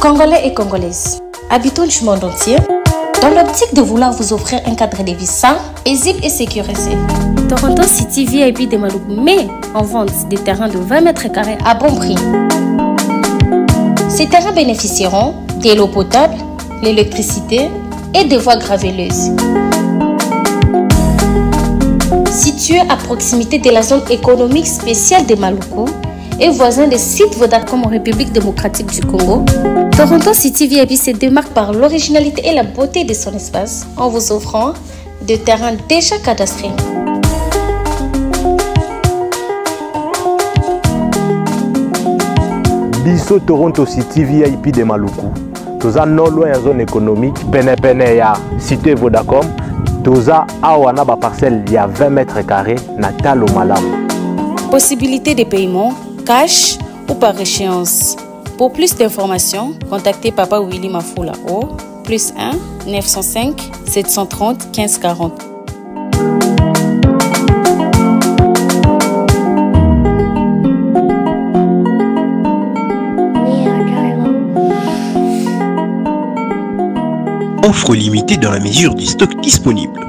Congolais et Congolaises, habitants du monde entier, dans l'optique de vouloir vous offrir un cadre de vie sain, paisible et sécurisé, Toronto City VIP de Maluku met en vente des terrains de 20 mètres carrés à bon prix. Ces terrains bénéficieront de l'eau potable, l'électricité et des voies gravelleuses. Situé à proximité de la zone économique spéciale de Maluku et voisin des sites Vodacom en République démocratique du Congo, Toronto City VIP se démarque par l'originalité et la beauté de son espace en vous offrant des terrains déjà cadastrés. Biso Toronto City VIP de Maluku. Toza non loin en zone économique, pene ya cité Vodacom. Toza awana ba parcelle il y a 20 mètres carrés na talo malamu. Possibilité de paiement cash ou par échéance. Pour plus d'informations, contactez Papa Willy Mafoula au +1 905 730 1540. Offre limitée dans la mesure du stock disponible.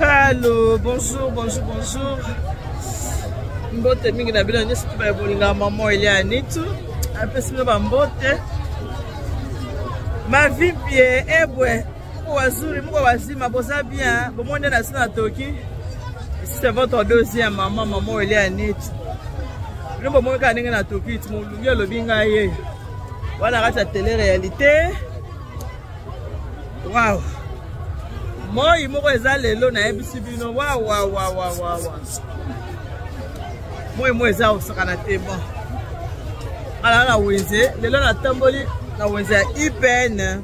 Hello, bonjour. Mbote mingi na bila nyesi tuba bolinga maman Elianitu. Apesino ba mbote. Ma vie bien ebwe. Wazuri mko wazima boza bien. Bomonde na sina toki. C'est votre deuxième maman Elianitu. Lumbo mo ka ninga na toki tumulungi lobinga ye. Wana kata télé réalité. Wow. Moi, il m'a réalisé le na ebisibino wa. Moi, ça au sakanate bon. Ala na wenze, le na tamboli na wenze IPN.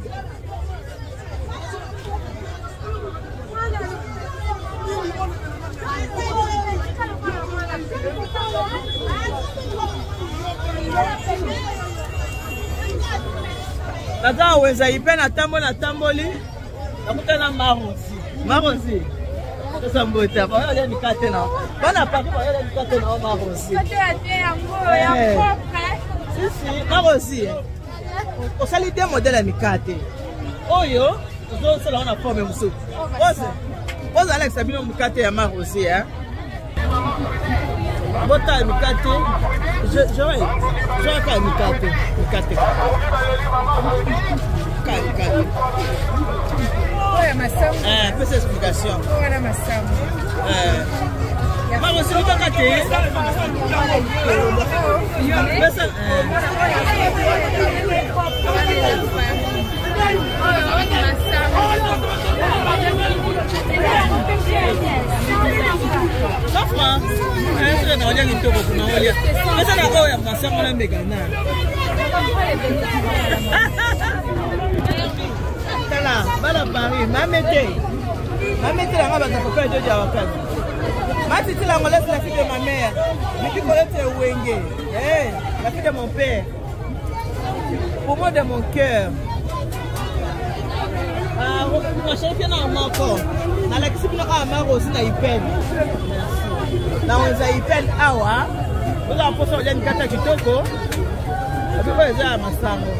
Nata wenze IPN na tamboli. Nakutana Marosi. Sasa mbota. Ba yale nikate na. Bana papa ba yale nikate na Marosi. Kote ate yango ya propre. Sisi Marosi. Osali de modèle mikate. Oyo, zo sala na forme musu. Oza Alex abino mikate ya Marosi hein. Bota mikate. Je ka mikate. Petite explication. Maman, c'est pas gâté. Bala Paris, ma mettez la robe à papa et Jojo Awakad. Ma titi la laisse la fille de ma mère. Mais qui connaît Wenge? La fille de mon père. Pour moi de mon cœur. Ma chérie vient en encore. Dans la question à Amaro aussi na IPN. Dans on a IPN awa. Vous avez posé le kata kitoko. Vous pouvez à Masamo.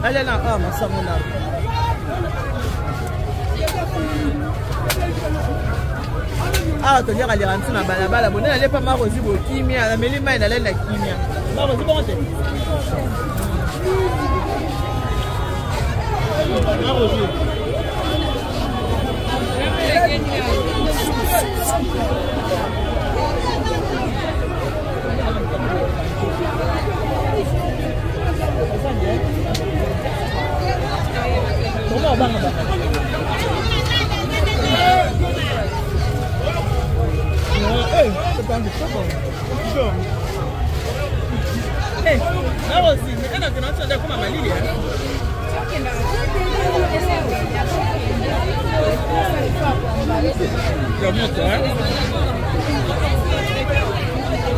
Allez là à Masamo là. Ah, tu viens à l'Iranti na balabala. Bon, elle n'est pas Marosi pour kimia. La mélima elle allait la kimia. Marosi comment t'es? Marosi. Comment on va là-bas? C'est pas un peu Là aussi, mais elle a que notre comme à Mali.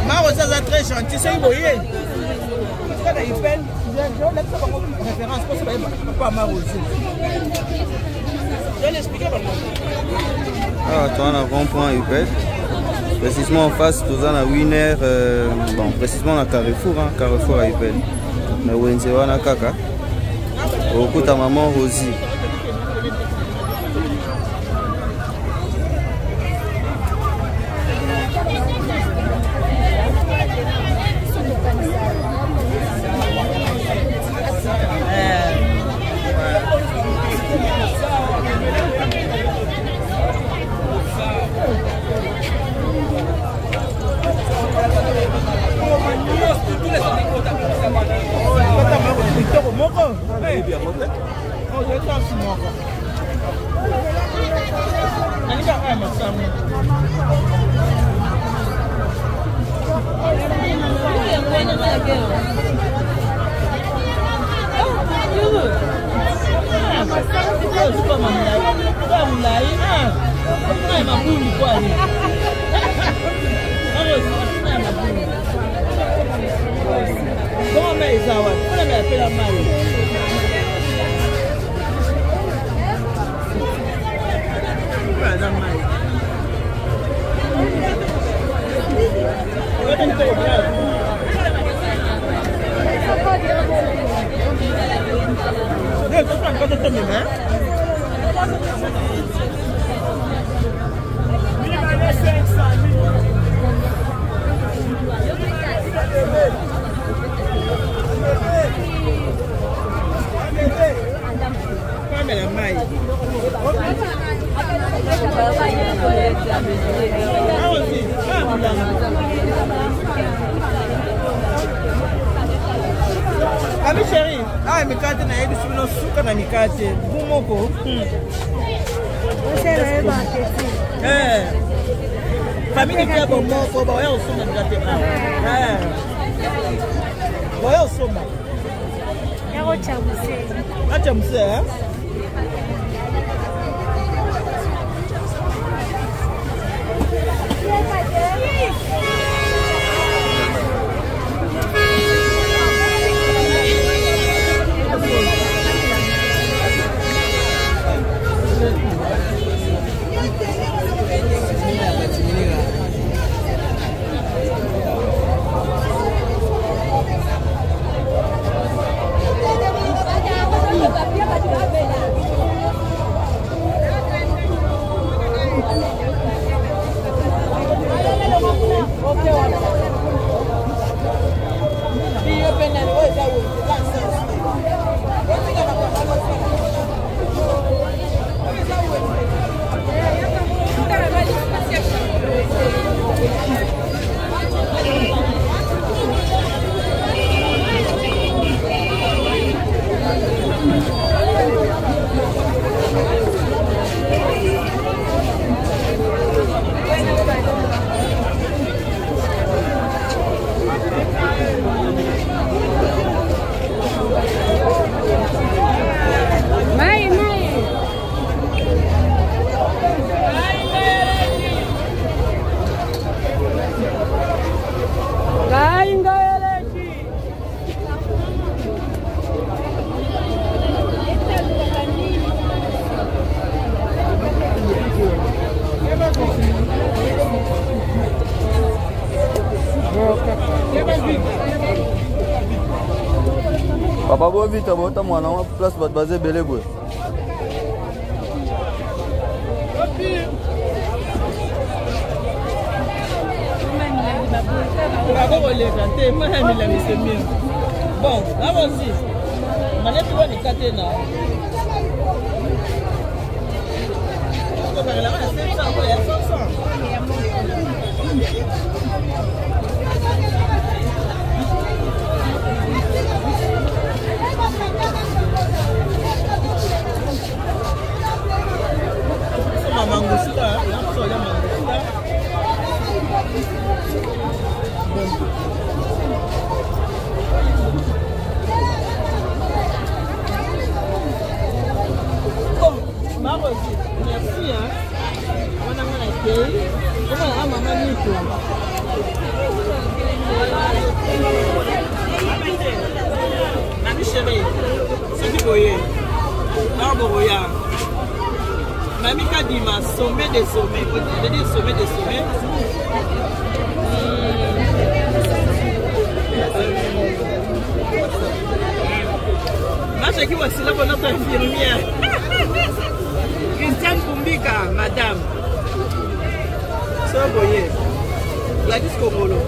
Maro, ça c'est très gentil, c'est une boyée. Quand il peine, je référence pour ça, pas Maro aussi. Je vais l'expliquer par moi. Ah, toi, on a rond-point UPED. Précisément en face, tu as un winner, bon, précisément à Carrefour, hein, Carrefour à UPED. Mais où est-ce qu'on a caca? Au coup, ta maman Rosie. Ami chérie, ah mikate na yedu sibino suka na mikate bumoko. Famille qui a bon moko ba ya osoma mikate ba. Ba ya osoma. Ya go chamuse. Acha muse Papa bo vite bota mwana wa place bat baze belé boy. Bon, allons-y. Manette va les catena. Mamie Kadima, sommet des sommets. Je dis sommet des sommets. Moi, qui voici là pour notre infirmière. Christiane Kumbika, madame. So, voyez. Gladys Kogolo.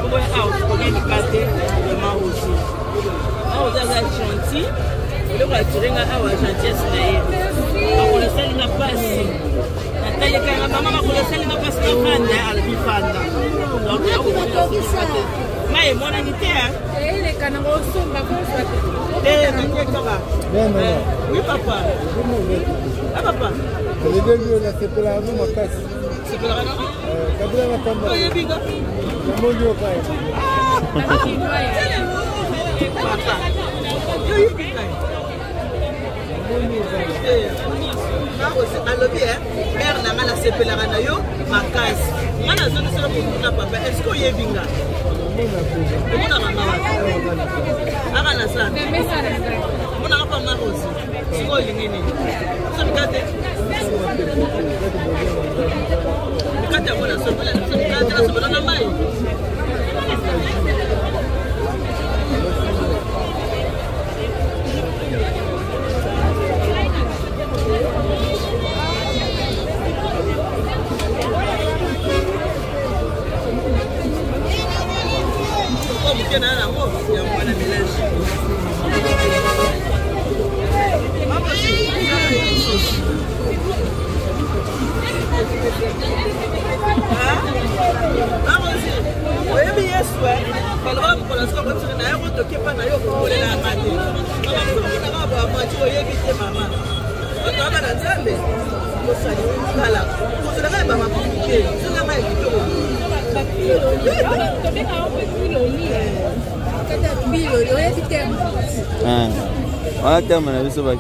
Vous voyez, on a une carte de Marosi. On a gentil. Le voiture a une gentillesse. On le sait, il n'a pas si. Nathalie, quand maman m'a collé, il n'a pas si grande à la bifanda. Donc, là, vous voyez la carte. Mais mon amitié, hein? Les canards sont ma oui, papa. Ah, papa. Le début, on a séparé la casse. Séparé la casse? Oui, il y a Voilà, terme, on a vu ce bac.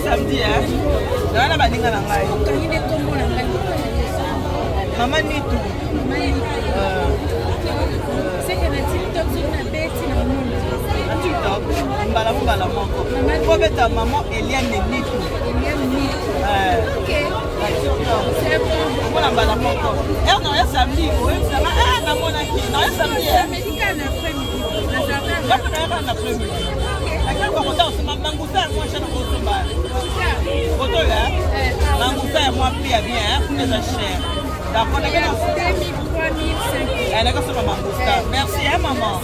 Samedi, hein? Dans la baninga na ngai. Maman Nitu. C'est que na TikTok sur na bête na monde. Na TikTok, mbala moko. Ko beta maman Eliane Nitu. Eliane Nitu. OK. Na TikTok. C'est bon. Mbala moko. Et non, ya samedi, oui, ça va. Ah, na mona ki. Non, ya samedi. Médical na après-midi. Na ça va na après-midi. Akira kwa kota usema mangusa moi chana ko somba. Photo là. Mangusa moi prix bien, mais ça cher. D'accord, on a 2000, 3000, 5000. Elle a qu'à se mangusta. Merci hein maman.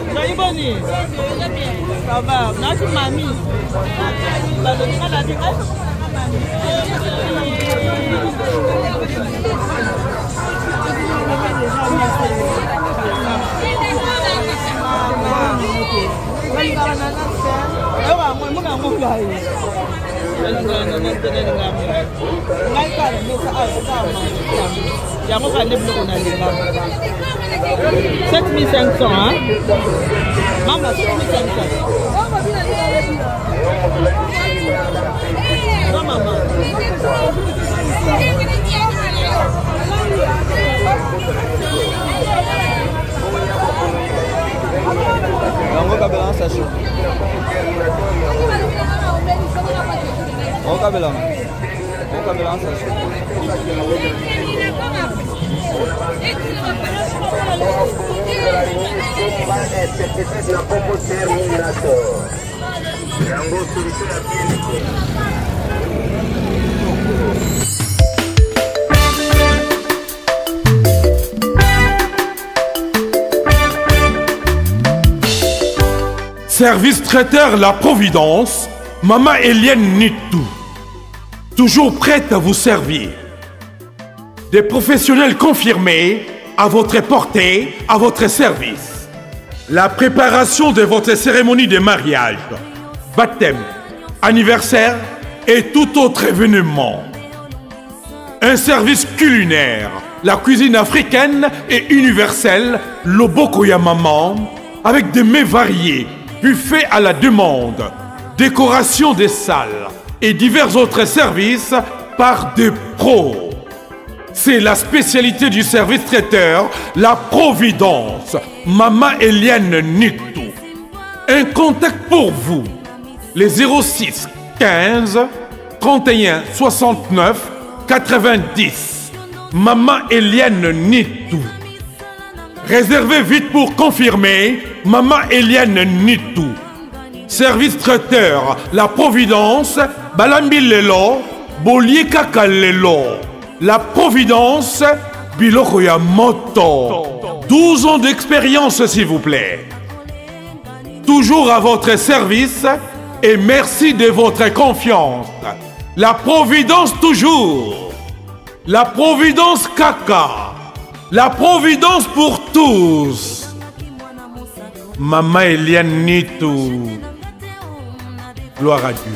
Ndoi boni. Ça va, merci mamie. Yango kande bloko na linga 7500 hein mama 7500 mama yango kabela sachet o kabela sachet Service traiteur La Providence, Maman Eliane Nitou. Toujours prête à vous servir. Des professionnels confirmés à votre portée, à votre service. La préparation de votre cérémonie de mariage, baptême, anniversaire et tout autre événement. Un service culinaire, la cuisine africaine et universelle, Loboko ya Maman, avec des mets variés, buffet à la demande, décoration des salles et divers autres services par des pros. C'est la spécialité du service traiteur, La Providence, Maman Eliane Nitou. Un contact pour vous, les 06 15 31 69 90. Maman Eliane Nitou. Réservez vite pour confirmer, Maman Eliane Nitou. Service traiteur, La Providence, Balambi Lelo, Bolier Kaka Lelo. La Providence, Biloko ya Moto. 12 ans d'expérience, s'il vous plaît. Toujours à votre service et merci de votre confiance. La Providence toujours. La Providence Kaka. La Providence pour tous. Maman Eliane Nitou. Gloire à Dieu.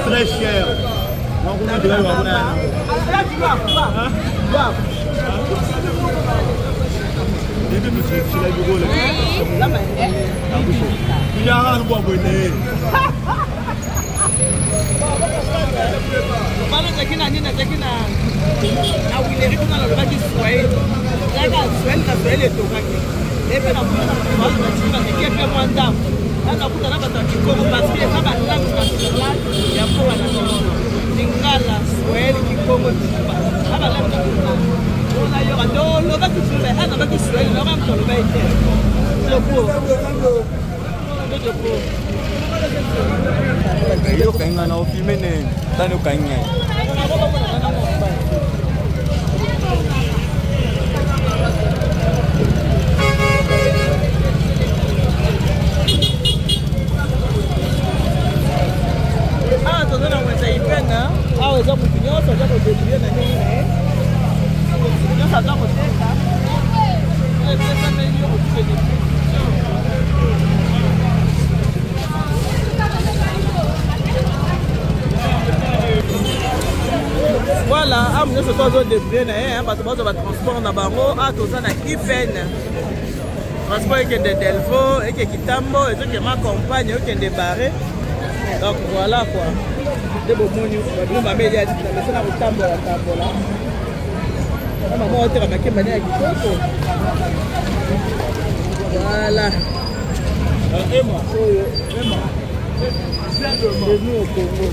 Très cher. nyonso tozo débrouiller na ye bato bazo batransport na bango a toza na UPN transport ekende Delvaux eke Kitambo ezokema campagne ekende Barré donc voilà quoi de bomoni babino mameli ya dita mesana kotambola tambola na mama oteka makemba ya kitoko voilà Emma oyo Emma bienvenue au Congo.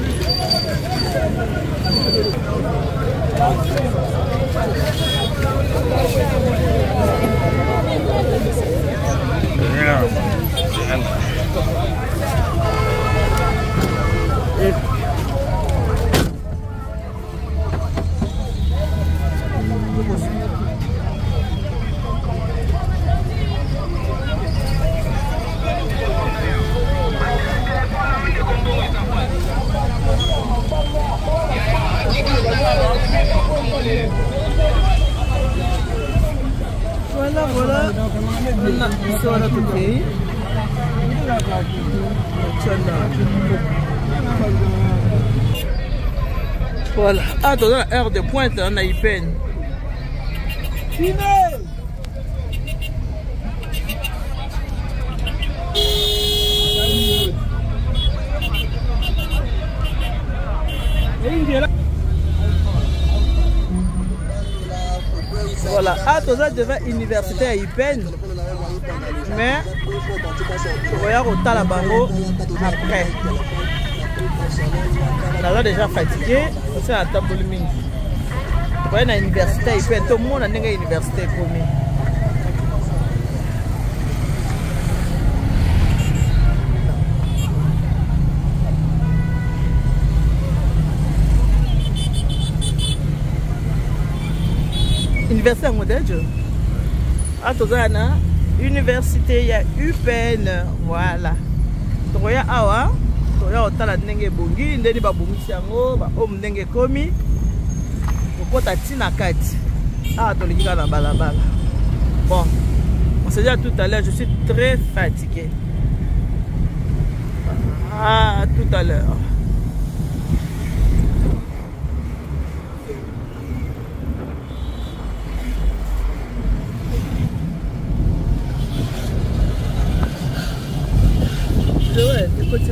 Voilà. Sur notre pays. Voilà. Ah, dans la heure de pointe, on a eu peine. Voilà, ah, toza devant université à IPN, mais voyons au tala bango après. On a déjà fatigué, on s'est à table mingi. Voyons à l'université à IPN, tout le monde a une université commun. Université à Modèle. À Tozana, université, il y a UPN. Voilà. Donc, il y a Awa. Il y a Otala Nenge Bongi. Il y a Babungi Siango. Om Nenge Komi. Il y a Tina Kati. Ah, tu as la balabala. Bon. On s'est dit tout à l'heure, je suis très fatigué. Ah, tout à l'heure. Ouais, écoute,